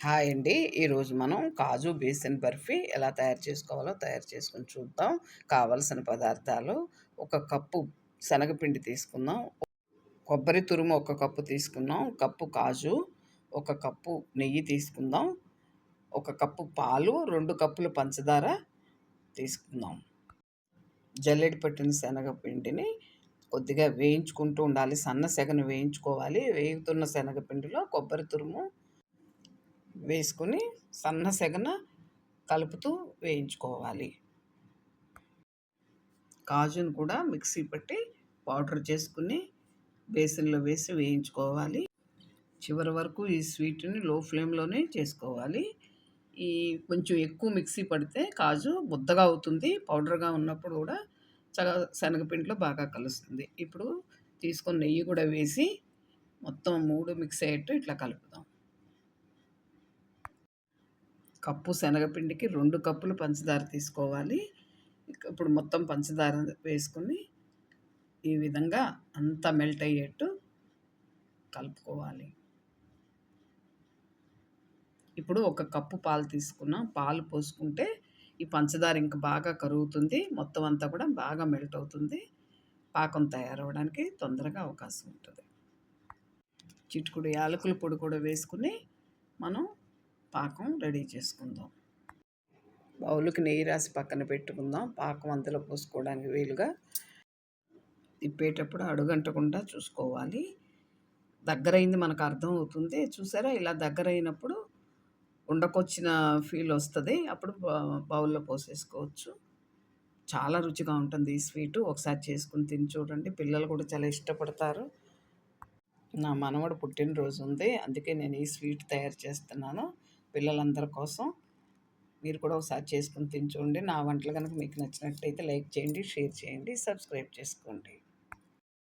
Hi అండి. ఈరోజు మనం కాజు బేసన్ బర్ఫీ ఎలా తయారు చేసుకోవాలో తయారు చేసుకొని చూద్దాం. కావలసిన పదార్థాలు: ఒక కప్పు శనగపిండి తీసుకుందాం, కొబ్బరి తురుము ఒక కప్పు తీసుకుందాం, కప్పు కాజు, ఒక కప్పు నెయ్యి తీసుకుందాం, ఒక కప్పు పాలు, 2 కప్పులు పంచదార తీసుకుందాం. జల్లెడ పట్టిన శనగపిండిని కొద్దిగా వేయించుకుంటూ ఉండాలి. సన్న సెగన వేయించుకోవాలి. వేగుతున్న శనగపిండిలో కొబ్బరి తురుము వేసుకొని సన్న సెగన కలుపుతూ వేయించుకోవాలి. కాజును కూడా మిక్సీ పట్టి పౌడర్ చేసుకుని బేసిన్లో వేసి వేయించుకోవాలి. చివరి వరకు ఈ స్వీట్ని లో ఫ్లేమ్లోనే చేసుకోవాలి. ఈ కొంచెం ఎక్కువ మిక్సీ పడితే కాజు ముద్దగా అవుతుంది. పౌడర్గా ఉన్నప్పుడు కూడా శనగపిండిలో బాగా కలుస్తుంది. ఇప్పుడు తీసుకొని నెయ్యి కూడా వేసి మొత్తం 3 మిక్స్ అయ్యేట్టు ఇట్లా కలుపుదాం. కప్పు శనగపిండికి 2 కప్పులు పంచదార తీసుకోవాలి. ఇప్పుడు మొత్తం పంచదార వేసుకొని ఈ విధంగా అంతా మెల్ట్ అయ్యేట్టు కలుపుకోవాలి. ఇప్పుడు ఒక కప్పు పాలు తీసుకున్నాం. పాలు పోసుకుంటే ఈ పంచదార ఇంకా బాగా కరుగుతుంది. మొత్తం అంతా కూడా బాగా మెల్ట్ అవుతుంది. పాకం తయారవ్వడానికి తొందరగా అవకాశం ఉంటుంది. చిటికెడు యాలకుల పొడి కూడా వేసుకుని మనం పాకం రెడీ చేసుకుందాం. బౌల్కి నెయ్యి రాసి పక్కన పెట్టుకుందాం. పాకం అందులో పోసుకోవడానికి వీలుగా తిప్పేటప్పుడు అడుగంటకుండా చూసుకోవాలి. దగ్గరైంది మనకు అర్థం అవుతుంది. చూసారా, ఇలా దగ్గరైనప్పుడు ఉండకొచ్చిన ఫీల్ వస్తుంది. అప్పుడు బౌల్లో పోసేసుకోవచ్చు. చాలా రుచిగా ఉంటుంది ఈ స్వీటు. ఒకసారి చేసుకుని తిని చూడండి. పిల్లలు కూడా చాలా ఇష్టపడతారు. నా మనవడు పుట్టినరోజు ఉంది, అందుకే నేను ఈ స్వీట్ తయారు చేస్తున్నాను పిల్లలందరి కోసం. మీరు కూడా ఒకసారి చేసుకుని తిని చూడండి. నా వంటలు కనుక మీకు నచ్చినట్టయితే లైక్ చేయండి, షేర్ చేయండి, సబ్స్క్రైబ్ చేసుకోండి.